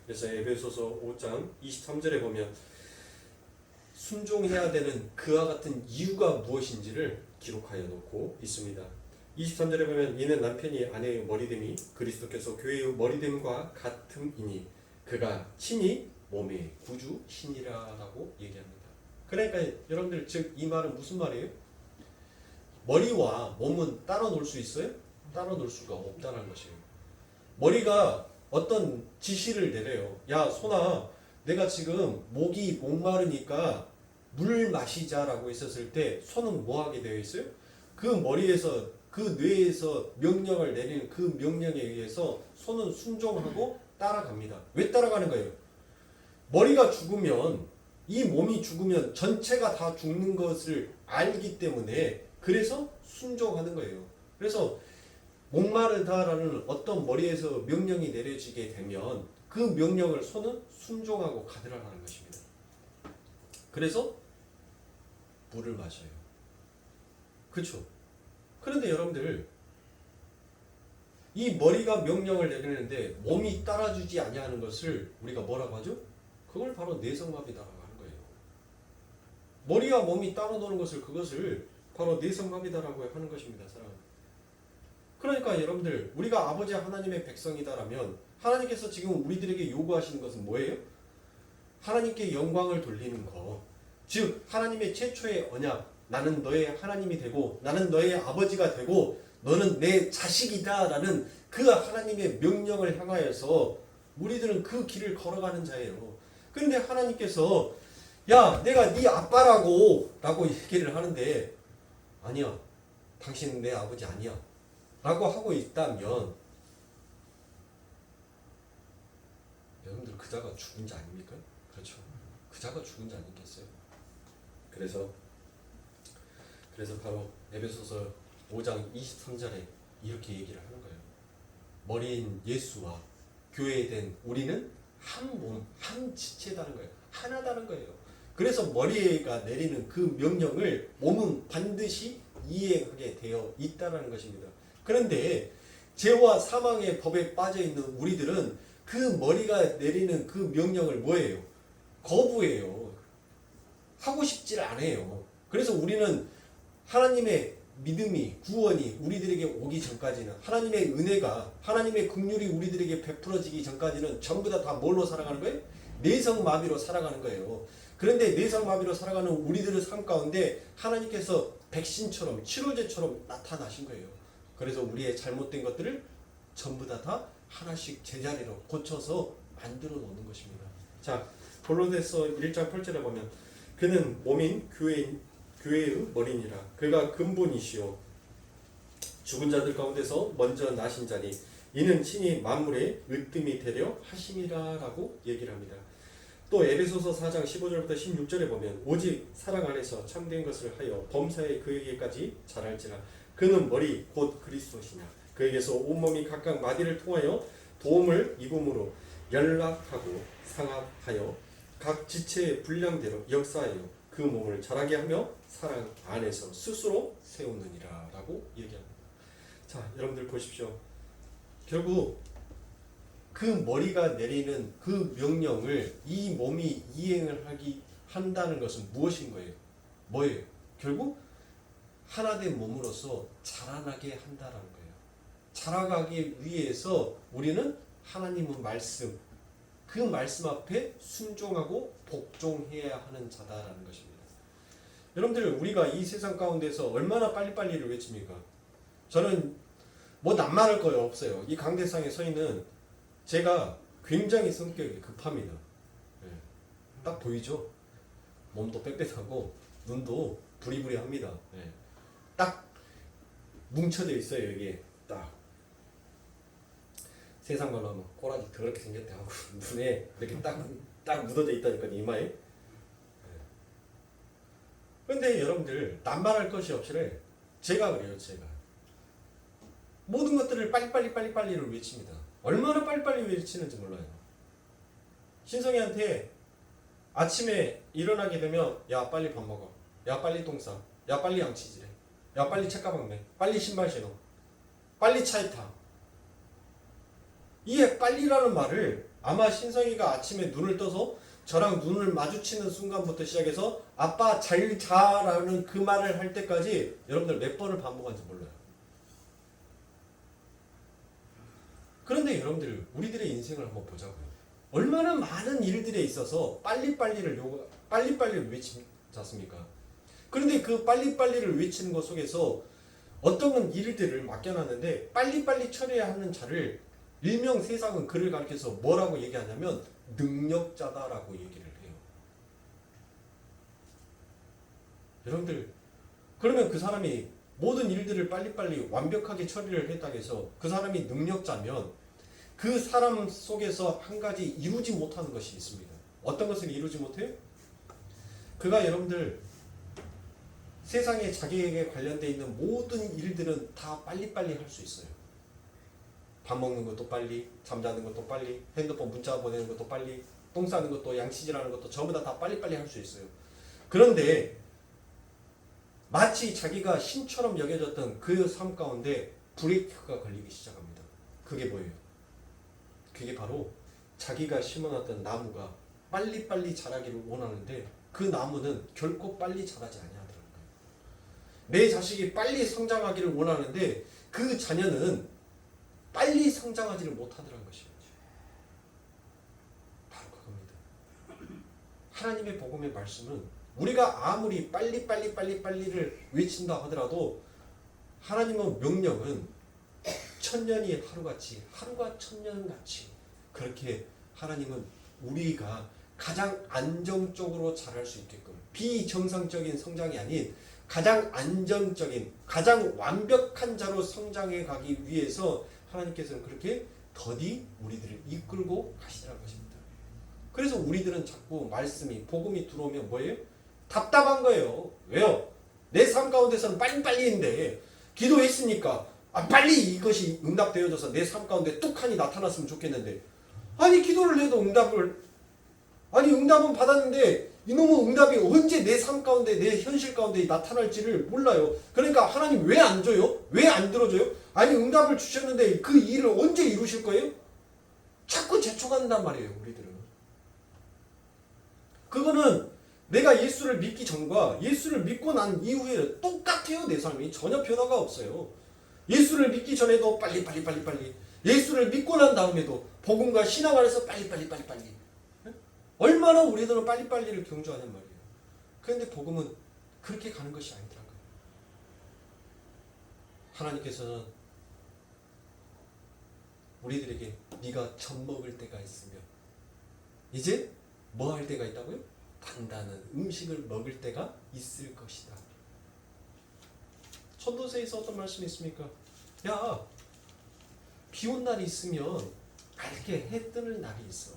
S1: 그래서 에베소서 5장 23절에 보면 순종해야 되는 그와 같은 이유가 무엇인지를 기록하여 놓고 있습니다. 23절에 보면 이는 남편이 아내의 머리됨이 그리스도께서 교회의 머리됨과 같음이니 그가 친히 몸의 구주시니라라고 얘기합니다. 그러니까 여러분들 즉 이 말은 무슨 말이에요? 머리와 몸은 따로 놀 수 있어요? 따로 놀 수가 없다는 것이에요. 머리가 어떤 지시를 내려요. 야 손아, 내가 지금 목이 목마르니까 물 마시자라고 했었을 때 손은 뭐 하게 되어 있어요? 그 머리에서 그 뇌에서 명령을 내리는 그 명령에 의해서 손은 순종하고 따라갑니다. 왜 따라가는 거예요? 머리가 죽으면, 이 몸이 죽으면 전체가 다 죽는 것을 알기 때문에 그래서 순종하는 거예요. 그래서 목마르다라는 어떤 머리에서 명령이 내려지게 되면 그 명령을 손은 순종하고 가더라라는 것입니다. 그래서 물을 마셔요. 그렇죠? 그런데 여러분들 이 머리가 명령을 내리는데 몸이 따라주지 아니하는 것을 우리가 뭐라고 하죠? 그걸 바로 내성마비다라고 하는 거예요. 머리와 몸이 따로 노는 것을, 그것을 바로 내성마비다라고 하는 것입니다. 사랑하는. 그러니까 여러분들 우리가 아버지 하나님의 백성이다라면 하나님께서 지금 우리들에게 요구하시는 것은 뭐예요? 하나님께 영광을 돌리는 것. 즉 하나님의 최초의 언약, 나는 너의 하나님이 되고 나는 너의 아버지가 되고 너는 내 자식이다 라는 그 하나님의 명령을 향하여서 우리들은 그 길을 걸어가는 자예요. 그런데 하나님께서 야 내가 네 아빠라고 라고 얘기를 하는데 아니야, 당신은 내 아버지 아니야 라고 하고 있다면 여러분들 그 자가 죽은 자 아닙니까? 그렇죠. 그 자가 죽은 자 아니겠어요? 그래서 바로 에베소서 5장 23절에 이렇게 얘기를 하는 거예요. 머리인 예수와 교회된 우리는 한 몸, 한 지체다는 거예요. 하나다는 거예요. 그래서 머리가 내리는 그 명령을 몸은 반드시 이행하게 되어 있다는 것입니다. 그런데 죄와 사망의 법에 빠져 있는 우리들은 그 머리가 내리는 그 명령을 뭐예요? 거부해요. 하고 싶지를 않아요. 그래서 우리는 하나님의 믿음이, 구원이 우리들에게 오기 전까지는, 하나님의 은혜가, 하나님의 긍휼이 우리들에게 베풀어지기 전까지는 전부 다 뭘로 살아가는 거예요? 내성마비로 살아가는 거예요. 그런데 내성마비로 살아가는 우리들의 삶 가운데 하나님께서 백신처럼, 치료제처럼 나타나신 거예요. 그래서 우리의 잘못된 것들을 전부 다 하나씩 제자리로 고쳐서 만들어 놓는 것입니다. 자, 골로새서 1장 8절에 보면 그는 몸인 교회의 머리니라. 그가 근본이시오 죽은 자들 가운데서 먼저 나신 자니 이는 친히 만물의 으뜸이 되려 하심이라 라고 얘기를 합니다. 또 에베소서 4장 15절부터 16절에 보면 오직 사랑 안에서 참된 것을 하여 범사에 그에게까지 자랄지라. 그는 머리 곧 그리스도시냐. 그에게서 온몸이 각각 마디를 통하여 도움을 입음으로 연락하고 상합하여 각 지체의 분량대로 역사하여 그 몸을 자라게 하며 사랑 안에서 스스로 세우느니라 라고 얘기합니다. 자, 여러분들 보십시오. 결국 그 머리가 내리는 그 명령을 이 몸이 이행을 한다는 것은 무엇인 거예요? 뭐예요? 결국 하나 된 몸으로서 자라나게 한다라는 거예요. 자라가기 위해서 우리는 하나님의 말씀, 그 말씀 앞에 순종하고 복종해야 하는 자다라는 것입니다. 여러분들, 우리가 이 세상 가운데서 얼마나 빨리빨리를 외칩니까? 저는 뭐 낱말할 거 없어요. 이 강대상에 서 있는 제가 굉장히 성격이 급합니다. 네. 딱 보이죠? 몸도 빽빽하고 눈도 부리부리합니다. 네. 딱 뭉쳐져 있어요. 여기에 딱 세상 말로 하면 꼬라지 더럽게 생겼대 하고 눈에 이렇게 딱 묻어져 있다니까 이마에. 근데 여러분들 낱말할 것이 없이래 제가 그래요. 제가 모든 것들을 빨리빨리를 외칩니다. 얼마나 빨리빨리 외치는지 몰라요. 신성이한테 아침에 일어나게 되면 야 빨리 밥 먹어, 야 빨리 똥 싸, 야 빨리 양치질해, 야 빨리 책가방 매, 빨리 신발 신어, 빨리 차에 타. 이 빨리라는 말을 아마 신성이가 아침에 눈을 떠서 저랑 눈을 마주치는 순간부터 시작해서 아빠 잘 자라는 그 말을 할 때까지 여러분들 몇 번을 반복한지 몰라요. 그런데 여러분들 우리들의 인생을 한번 보자고요. 얼마나 많은 일들에 있어서 빨리빨리를 외치지 않습니까? 그런데 그 빨리빨리를 외치는 것 속에서 어떤 일들을 맡겨놨는데 빨리빨리 처리해야 하는 자를 일명 세상은 그를 가리켜서 뭐라고 얘기하냐면 능력자다라고 얘기를 해요. 여러분들, 그러면 그 사람이 모든 일들을 빨리빨리 완벽하게 처리를 했다고 해서 그 사람이 능력자면 그 사람 속에서 한 가지 이루지 못하는 것이 있습니다. 어떤 것을 이루지 못해요? 그가 여러분들 세상에 자기에게 관련되어 있는 모든 일들은 다 빨리빨리 할 수 있어요. 밥 먹는 것도 빨리, 잠자는 것도 빨리, 핸드폰 문자 보내는 것도 빨리, 똥 싸는 것도, 양치질하는 것도 전부 다 빨리빨리 할 수 있어요. 그런데 마치 자기가 신처럼 여겨졌던 그 삶 가운데 브레이크가 걸리기 시작합니다. 그게 뭐예요? 그게 바로 자기가 심어놨던 나무가 빨리빨리 자라기를 원하는데 그 나무는 결코 빨리 자라지 아니하더라는 거예요. 내 자식이 빨리 성장하기를 원하는데 그 자녀는 빨리 성장하지를 못하더라는 것이죠. 바로 그겁니다. 하나님의 복음의 말씀은 우리가 아무리 빨리를 외친다 하더라도 하나님의 명령은 천년이 하루같이, 하루가 천년같이, 그렇게 하나님은 우리가 가장 안정적으로 자랄 수 있게끔 비정상적인 성장이 아닌 가장 안정적인, 가장 완벽한 자로 성장해 가기 위해서 하나님께서는 그렇게 더디 우리들을 이끌고 가시라는 것입니다. 그래서 우리들은 자꾸 말씀이, 복음이 들어오면 뭐예요? 답답한 거예요. 왜요? 내 삶 가운데서는 빨리인데 기도했으니까 빨리 이것이 응답되어져서 내 삶 가운데 뚝하니 나타났으면 좋겠는데, 아니 기도를 해도 응답은 받았는데 이놈의 응답이 언제 내 삶 가운데, 내 현실 가운데 나타날지를 몰라요. 그러니까 하나님 왜 안 줘요? 왜 안 들어줘요? 아니 응답을 주셨는데 그 일을 언제 이루실 거예요? 자꾸 재촉한단 말이에요. 우리들은. 그거는 내가 예수를 믿기 전과 예수를 믿고 난 이후에 똑같아요. 내 삶이 전혀 변화가 없어요. 예수를 믿기 전에도 빨리, 예수를 믿고 난 다음에도 복음과 신앙 안에서 빨리. 얼마나 우리들은 빨리를 경주하냔 말이에요. 그런데 복음은 그렇게 가는 것이 아니더라고요. 하나님께서는 우리들에게 네가 젖 먹을 때가 있으며 이제 뭐 할 때가 있다고요? 단단한 음식을 먹을 때가 있을 것이다. 전도서에서 어떤 말씀이 있습니까? 야, 비 온 날이 있으면 밝게 해 뜨는 날이 있어.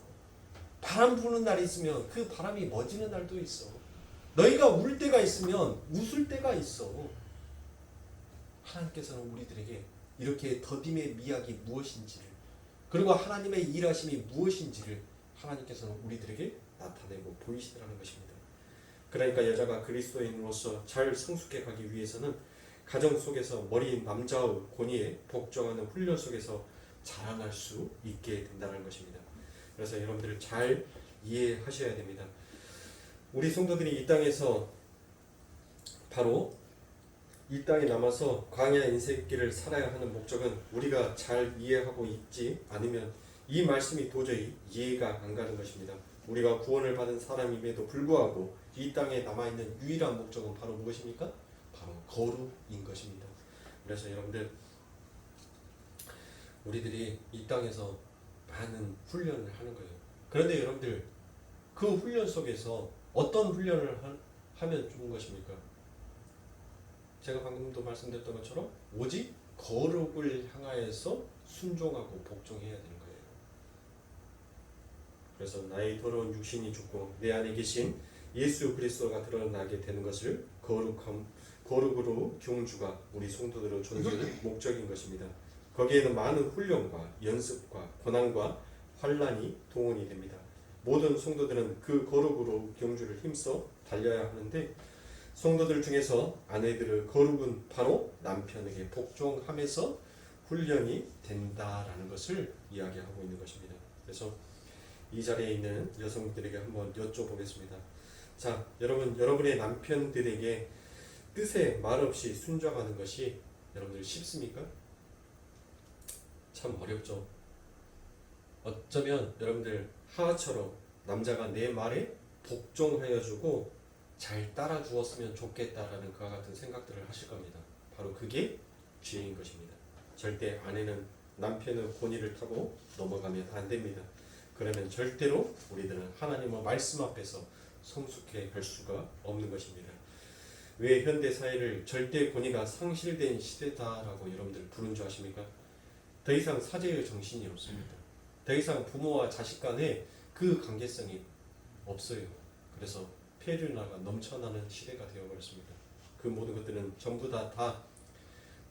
S1: 바람 부는 날이 있으면 그 바람이 멎지는 날도 있어. 너희가 울 때가 있으면 웃을 때가 있어. 하나님께서는 우리들에게 이렇게 더딤의 미학이 무엇인지를, 그리고 하나님의 일하심이 무엇인지를 하나님께서는 우리들에게 나타내고 보이시더라는 것입니다. 그러니까 여자가 그리스도인으로서 잘 성숙해 가기 위해서는 가정 속에서 머리인 남자의 권위에 복종하는 훈련 속에서 자라날 수 있게 된다는 것입니다. 그래서 여러분들 잘 이해하셔야 됩니다. 우리 성도들이 이 땅에서 바로 이 땅에 남아서 광야 인생길을 살아야 하는 목적은 우리가 잘 이해하고 있지 않으면 이 말씀이 도저히 이해가 안 가는 것입니다. 우리가 구원을 받은 사람임에도 불구하고 이 땅에 남아있는 유일한 목적은 바로 무엇입니까? 바로 거룩인 것입니다. 그래서 여러분들, 우리들이 이 땅에서 많은 훈련을 하는 거예요. 그런데 여러분들, 그 훈련 속에서 어떤 훈련을 하면 좋은 것입니까? 제가 방금도 말씀드렸던 것처럼 오직 거룩을 향하여서 순종하고 복종해야 되는 거예요. 그래서 나의 더러운 육신이 죽고 내 안에 계신 예수 그리스도가 드러나게 되는 것을 거룩으로 경주가 우리 성도들의 존재의 목적인 것입니다. 거기에는 많은 훈련과 연습과 고난과 환난이 동원이 됩니다. 모든 성도들은 그 거룩으로 경주를 힘써 달려야 하는데, 성도들 중에서 아내들의 거룩은 바로 남편에게 복종함에서 훈련이 된다라는 것을 이야기하고 있는 것입니다. 그래서 이 자리에 있는 여성들에게 한번 여쭤보겠습니다. 자, 여러분의 남편들에게 뜻에 말없이 순종하는 것이 여러분들 쉽습니까? 참 어렵죠. 어쩌면 여러분들 하하처럼 남자가 내 말에 복종하여 주고 잘 따라 주었으면 좋겠다라는 그와 같은 생각들을 하실 겁니다. 바로 그게 죄인 것입니다. 절대 아내는 남편의 권위를 타고 넘어가면 안 됩니다. 그러면 절대로 우리들은 하나님의 말씀 앞에서 성숙해 갈 수가 없는 것입니다. 왜 현대 사회를 절대 권위가 상실된 시대다라고 여러분들 부른 줄 아십니까? 더 이상 사제의 정신이 없습니다. 더 이상 부모와 자식 간의 그 관계성이 없어요. 그래서 폐륜화가 넘쳐나는 시대가 되어버렸습니다. 그 모든 것들은 전부 다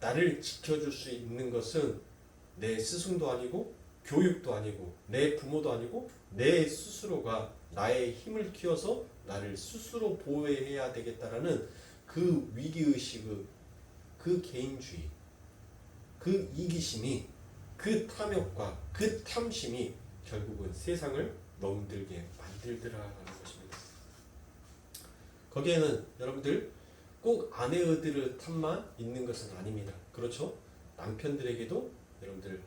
S1: 나를 지켜줄 수 있는 것은 내 스승도 아니고 교육도 아니고 내 부모도 아니고 내 스스로가 나의 힘을 키워서 나를 스스로 보호해야 되겠다라는 그 위기의식의 그 개인주의, 그 이기심이, 그 탐욕과 그 탐심이 결국은 세상을 멍들게 만들더라라는 것입니다. 거기에는 여러분들 꼭 아내들의 탓만 있는 것은 아닙니다. 그렇죠? 남편들에게도 여러분들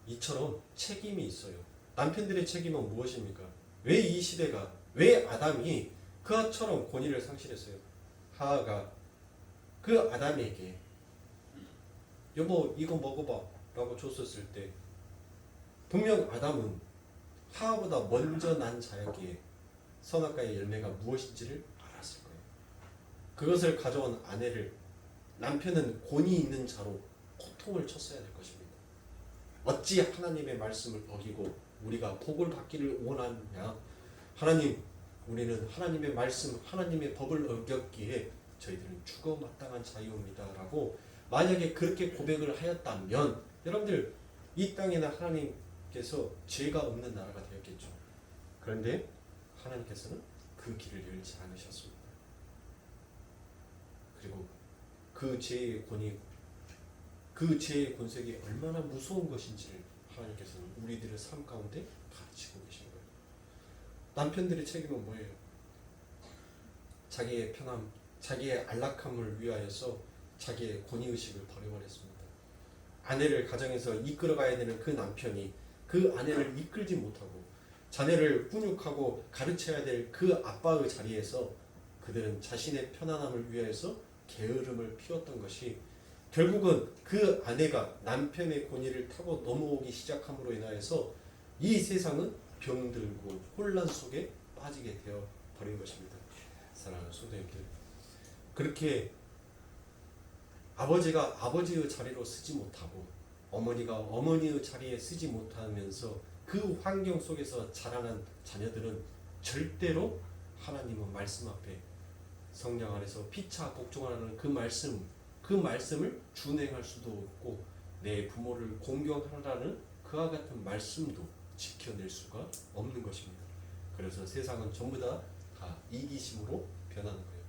S1: 이처럼 책임이 있어요. 남편들의 책임은 무엇입니까? 왜 이 시대가, 왜 아담이 그처럼 권위를 상실했어요? 하하가 그 아담에게 여보 이거 먹어봐 라고 줬었을 때 분명 아담은 하하보다 먼저 난 자에게 선악과의 열매가 무엇인지를 알았을 거예요. 그것을 가져온 아내를 남편은 권위 있는 자로 고통을 쳤어야 될 것입니다. 어찌 하나님의 말씀을 어기고 우리가 복을 받기를 원하느냐? 하나님, 우리는 하나님의 말씀, 하나님의 법을 어겼기에 저희들은 죽어 마땅한 자유입니다 라고 만약에 그렇게 고백을 하였다면 여러분들 이 땅에는 하나님께서 죄가 없는 나라가 되었겠죠. 그런데 하나님께서는 그 길을 열지 않으셨습니다. 그리고 그 죄의 권위, 그 죄의 권색이 얼마나 무서운 것인지를 하나님께서는 우리들의 삶 가운데 가르치고 계신 거예요. 남편들의 책임은 뭐예요? 자기의 편함, 자기의 안락함을 위하여서 자기의 권위의식을 버려버렸습니다. 아내를 가정에서 이끌어가야 되는 그 남편이 그 아내를 이끌지 못하고 자녀를 훈육하고 가르쳐야 될 그 아빠의 자리에서 그들은 자신의 편안함을 위해서 게으름을 피웠던 것이 결국은 그 아내가 남편의 권위를 타고 넘어오기 시작함으로 인하여서 이 세상은 병들고 혼란 속에 빠지게 되어 버린 것입니다. 사랑하는 성도님들, 그렇게 아버지가 아버지의 자리로 쓰지 못하고 어머니가 어머니의 자리에 쓰지 못하면서 그 환경 속에서 자라난 자녀들은 절대로 하나님의 말씀 앞에 성령 안에서 피차 복종하는 그 말씀을 준행할 수도 없고 내 부모를 공경하라는 그와 같은 말씀도 지켜낼 수가 없는 것입니다. 그래서 세상은 전부 다 이기심으로 변하는 거예요.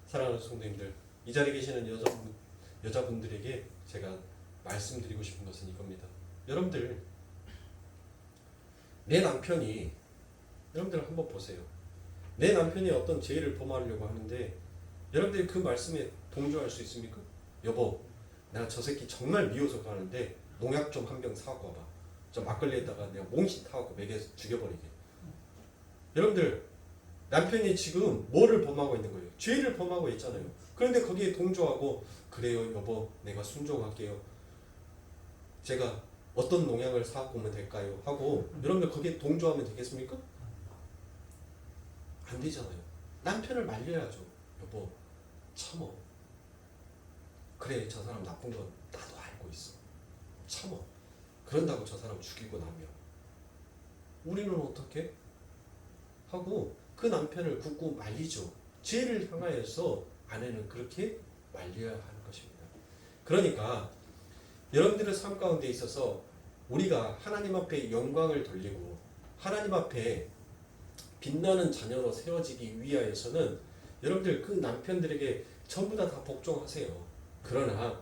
S1: 사랑하는 성도님들, 이 자리에 계시는 여자분들에게 제가 말씀드리고 싶은 것은 이겁니다. 여러분들, 내 남편이, 여러분들 한번 보세요. 내 남편이 어떤 죄를 범하려고 하는데 여러분들이 그 말씀에 동조할 수 있습니까? 여보, 내가 저 새끼 정말 미워서 가는데 농약 좀 한 병 사갖고 와봐. 저 막걸리에다가 내가 몽신 타갖고 먹여서 죽여버리게. 여러분들, 남편이 지금 뭐를 범하고 있는 거예요? 죄를 범하고 있잖아요. 그런데 거기에 동조하고, 그래요 여보, 내가 순종할게요. 제가 어떤 농약을 사갖고 오면 될까요? 하고 여러분들 거기에 동조하면 되겠습니까? 안 되잖아요. 남편을 말려야죠. 여보, 참어. 그래, 저 사람 나쁜 건 나도 알고 있어. 참어. 그런다고 저 사람 죽이고 나면 우리는 어떻게? 하고 그 남편을 굳고 말리죠. 죄를 향하여서 아내는 그렇게 말려야 하는 것입니다. 그러니까 여러분들의 삶 가운데 있어서 우리가 하나님 앞에 영광을 돌리고 하나님 앞에 빛나는 자녀로 세워지기 위하여서는 여러분들 그 남편들에게 전부 다 복종하세요. 그러나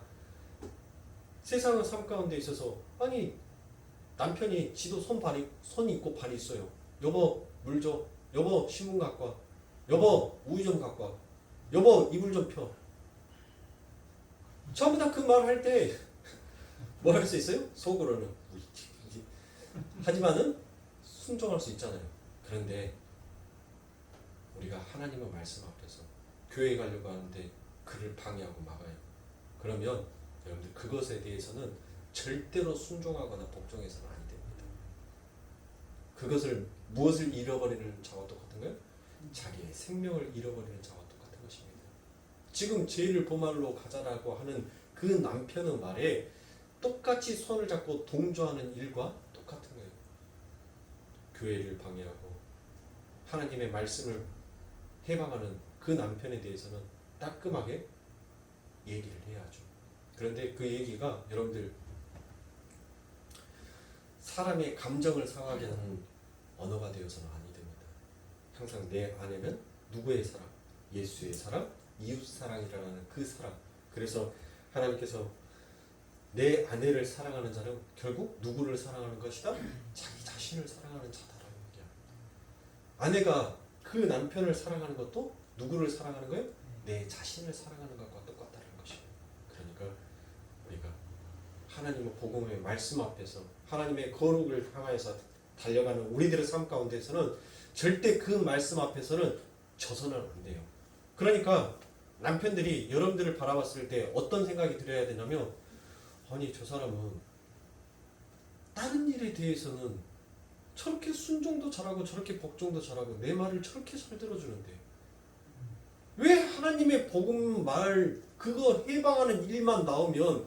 S1: 세상의 삶 가운데 있어서 아니 남편이 지도 손 있고 발 있어요. 여보 물 줘. 여보 신문 갖고 와. 여보 우유 좀 갖고 와. 여보 이불 좀 펴. 전부 다 그 말 할 때 뭐 할 수 있어요? 속으로는 하지만은 순종할 수 있잖아요. 그런데 우리가 하나님의 말씀 앞에서 교회 가려고 하는데 그를 방해하고 막아요. 그러면 여러분들 그것에 대해서는 절대로 순종하거나 복종해서는 안 됩니다. 그것을 무엇을 잃어버리는 자와 똑같은가요? 자기의 생명을 잃어버리는 자와 똑같은 것입니다. 지금 죄를 범하러 가자라고 하는 그 남편의 말에 똑같이 손을 잡고 동조하는 일과 똑같은 거예요. 교회를 방해하고 하나님의 말씀을 해방하는 그 남편에 대해서는 따끔하게 얘기를 해야죠. 그런데 그 얘기가 여러분들 사람의 감정을 상하게 하는 언어가 되어서는 아니 됩니다. 항상 내 안에는 누구의 사랑? 예수의 사랑, 이웃 사랑이라는 그 사랑. 그래서 하나님께서 내 아내를 사랑하는 자는 결국 누구를 사랑하는 것이다? 자기 자신을 사랑하는 자다라는 얘기야. 아내가 그 남편을 사랑하는 것도 누구를 사랑하는 거예요? 내 자신을 사랑하는 것과 똑같다는 것이에요. 그러니까 우리가 하나님의 복음의 말씀 앞에서 하나님의 거룩을 향하여서 달려가는 우리들의 삶 가운데서는 절대 그 말씀 앞에서는 져서는 안 돼요. 그러니까 남편들이 여러분들을 바라봤을 때 어떤 생각이 들어야 되냐면, 아니 저 사람은 다른 일에 대해서는 저렇게 순종도 잘하고 저렇게 복종도 잘하고 내 말을 저렇게 잘 들어주는데 왜 하나님의 복음 말 그거 해방하는 일만 나오면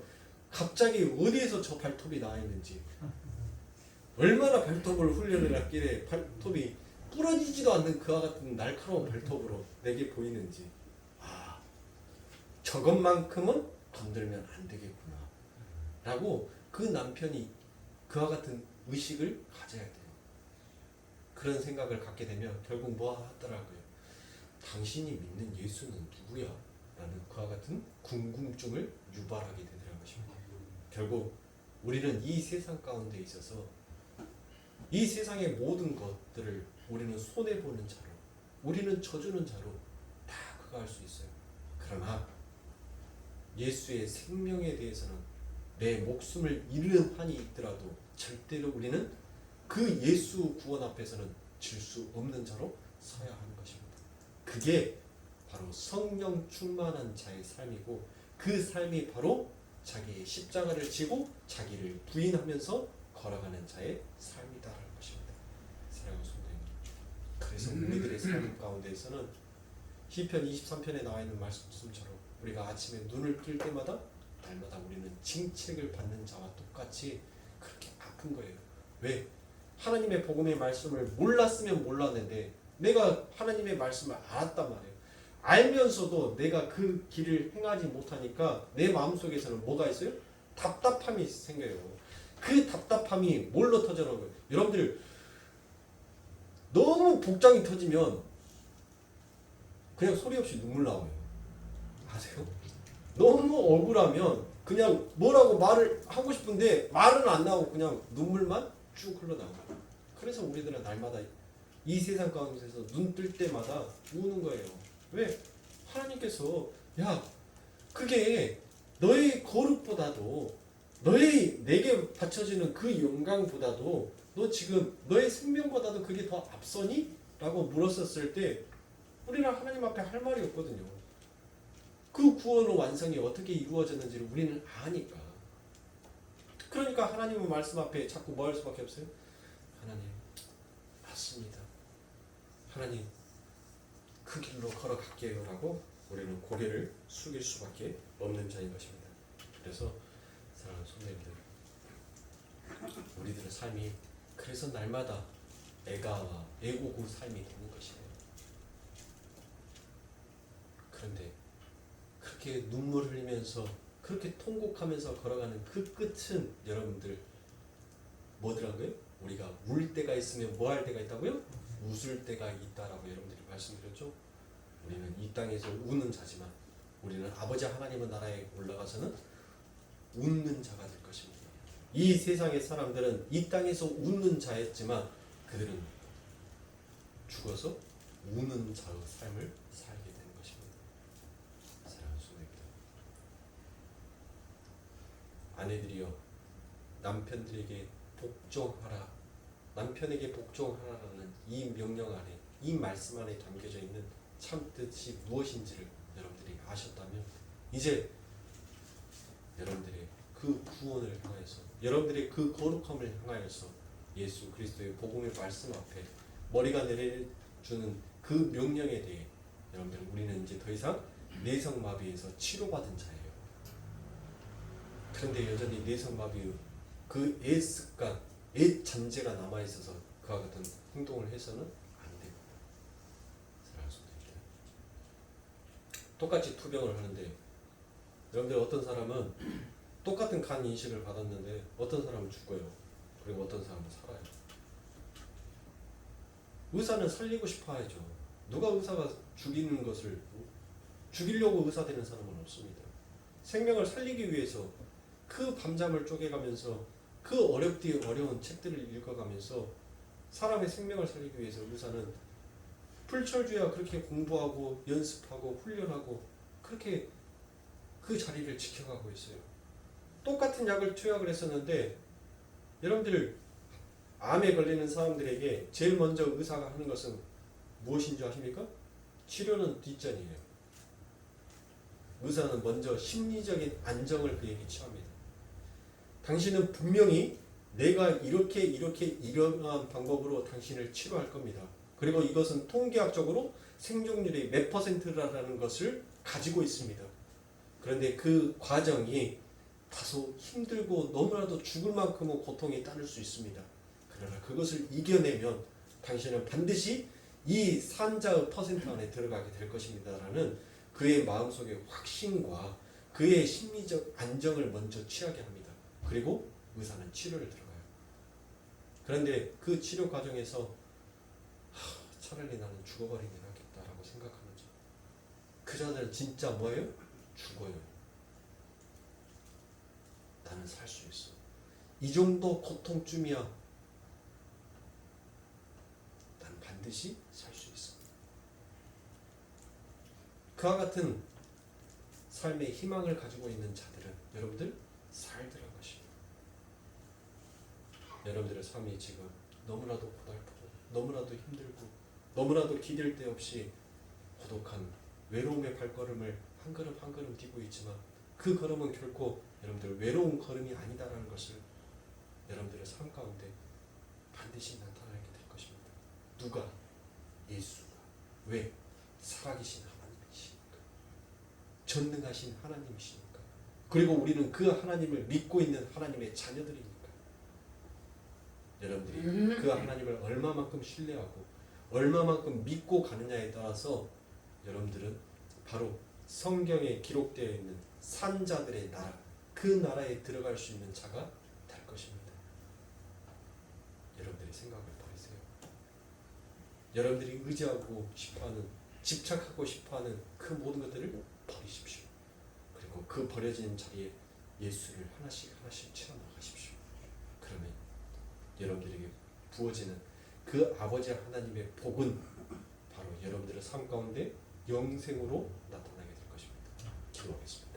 S1: 갑자기 어디에서 저 발톱이 나와 있는지, 얼마나 발톱을 훈련을 했길래 발톱이 부러지지도 않는 그와 같은 날카로운 발톱으로 내게 보이는지, 아 저것만큼은 건들면 안 되겠구나 라고 그 남편이 그와 같은 의식을 가져야 돼요. 그런 생각을 갖게 되면 결국 뭐 하더라고요? 당신이 믿는 예수는 누구야? 라는 그와 같은 궁금증을 유발하게 되더라는 것입니다. 결국 우리는 이 세상 가운데 있어서 이 세상의 모든 것들을 우리는 손해보는 자로, 우리는 져주는 자로 다 그거 할 수 있어요. 그러나 예수의 생명에 대해서는 내 목숨을 잃는 한이 있더라도 절대로 우리는 그 예수 구원 앞에서는 질 수 없는 자로 서야 하는 것입니다. 그게 바로 성령 충만한 자의 삶이고, 그 삶이 바로 자기의 십자가를 지고 자기를 부인하면서 걸어가는 자의 삶이다라는 것입니다. 사랑하는 성도님, 그래서 우리들의 삶 가운데에서는 시편 23편에 나와 있는 말씀처럼 우리가 아침에 눈을 뜰 때마다 날마다 우리는 징책을 받는 자와 똑같이 그렇게 아픈 거예요. 왜? 하나님의 복음의 말씀을 몰랐으면 몰랐는데 내가 하나님의 말씀을 알았단 말이에요. 알면서도 내가 그 길을 행하지 못하니까 내 마음속에서는 뭐가 있어요? 답답함이 생겨요. 그 답답함이 뭘로 터져나오는 거예요? 여러분들 너무 복장이 터지면 그냥 소리 없이 눈물 나와요. 아세요? 너무 억울하면 그냥 뭐라고 말을 하고 싶은데 말은 안 나오고 그냥 눈물만 쭉 흘러나와요. 그래서 우리들은 날마다 이 세상 가운데서 눈 뜰 때마다 우는 거예요. 왜? 하나님께서 야 그게 너의 거룩보다도 너의 내게 바쳐지는 그 영광보다도 너 지금 너의 생명보다도 그게 더 앞서니? 라고 물었었을 때 우리는 하나님 앞에 할 말이 없거든요. 그 구원의 완성이 어떻게 이루어졌는지를 우리는 아니까. 그러니까 하나님의 말씀 앞에 자꾸 뭐 할 수밖에 없어요? 하나님 맞습니다. 하나님 그 길로 걸어갈게요 라고 우리는 고개를 숙일 수밖에 없는 자인 것입니다. 그래서 사랑하는 손님들, 우리들의 삶이 그래서 날마다 애가와 애고고 삶이 되는 것이에요. 그런데 그렇게 눈물 흘리면서 그렇게 통곡하면서 걸어가는 그 끝은 여러분들 뭐더라고요? 우리가 울 때가 있으면 뭐 할 때가 있다고요? 웃을 때가 있다라고 여러분들이 말씀드렸죠? 우리는 이 땅에서 우는 자지만 우리는 아버지 하나님의 나라에 올라가서는 웃는 자가 될 것입니다. 이 세상의 사람들은 이 땅에서 웃는 자였지만 그들은 죽어서 우는 자의 삶을 살게 되는 것입니다. 사랑하는 성도님들, 아내들이여 남편들에게 복종하라, 남편에게 복종하라라는 이 명령 안에, 이 말씀 안에 담겨져 있는 참 뜻이 무엇인지를 여러분들이 아셨다면 이제 여러분들의 그 구원을 향해서, 여러분들의 그 거룩함을 향하여서 예수 그리스도의 복음의 말씀 앞에 머리가 내려주는 그 명령에 대해 여러분들 우리는 이제 더 이상 내성마비에서 치료받은 자예요. 그런데 여전히 내성마비의 그 애습관, 애잠재가 남아있어서 그와 같은 행동을 해서는 안 됩니다. 사랑하는 성도님들, 똑같이 투병을 하는데 여러분들 어떤 사람은 똑같은 간 인식을 받았는데 어떤 사람은 죽어요. 그리고 어떤 사람은 살아요. 의사는 살리고 싶어 하죠. 누가 의사가 죽이는 것을 죽이려고 의사 되는 사람은 없습니다. 생명을 살리기 위해서 그 밤잠을 쪼개가면서 그 어렵디 어려운 책들을 읽어가면서 사람의 생명을 살리기 위해서 의사는 풀철주야 그렇게 공부하고 연습하고 훈련하고 그렇게 그 자리를 지켜가고 있어요. 똑같은 약을 투약을 했었는데 여러분들 암에 걸리는 사람들에게 제일 먼저 의사가 하는 것은 무엇인 줄 아십니까? 치료는 뒷전이에요. 의사는 먼저 심리적인 안정을 그에게 취합니다. 당신은 분명히 내가 이렇게 이러한 방법으로 당신을 치료할 겁니다. 그리고 이것은 통계학적으로 생존율이 몇 %라는 것을 가지고 있습니다. 그런데 그 과정이 다소 힘들고 너무나도 죽을 만큼의 고통이 따를 수 있습니다. 그러나 그것을 이겨내면 당신은 반드시 이 산자의 퍼센트 안에 들어가게 될 것입니다. 라는 그의 마음속의 확신과 그의 심리적 안정을 먼저 취하게 합니다. 그리고 의사는 치료를 들어가요. 그런데 그 치료 과정에서 차라리 나는 죽어버리는 게 낫겠다라고 생각하는 자, 그 자들은 진짜 뭐예요? 죽어요. 나는 살 수 있어. 이 정도 고통쯤이야. 난 반드시 살 수 있어. 그와 같은 삶의 희망을 가지고 있는 자들은 여러분들 살더란 것입니다. 여러분들의 삶이 지금 너무나도 고달프고 너무나도 힘들고 너무나도 기댈 데 없이 고독한 외로움의 발걸음을 한 걸음 한 걸음 뛰고 있지만 그 걸음은 결코 여러분들 외로운 걸음이 아니다라는 것을 여러분들의 삶 가운데 반드시 나타나게 될 것입니다. 누가? 예수가. 왜? 살아계신 하나님이시니까. 전능하신 하나님이시니까. 그리고 우리는 그 하나님을 믿고 있는 하나님의 자녀들이니까. 여러분들이 그 하나님을 얼마만큼 신뢰하고 얼마만큼 믿고 가느냐에 따라서 여러분들은 바로 성경에 기록되어 있는 산자들의 나라, 그 나라에 들어갈 수 있는 자가 될 것입니다. 여러분들이 생각을 버리세요. 여러분들이 의지하고 싶어하는, 집착하고 싶어하는 그 모든 것들을 버리십시오. 그리고 그 버려지는 자리에 예수를 하나씩 하나씩 채워 나가십시오. 그러면 여러분들에게 부어지는 그 아버지 하나님의 복은 바로 여러분들의 삶 가운데 영생으로 나타나게 될 것입니다. 기도하겠습니다.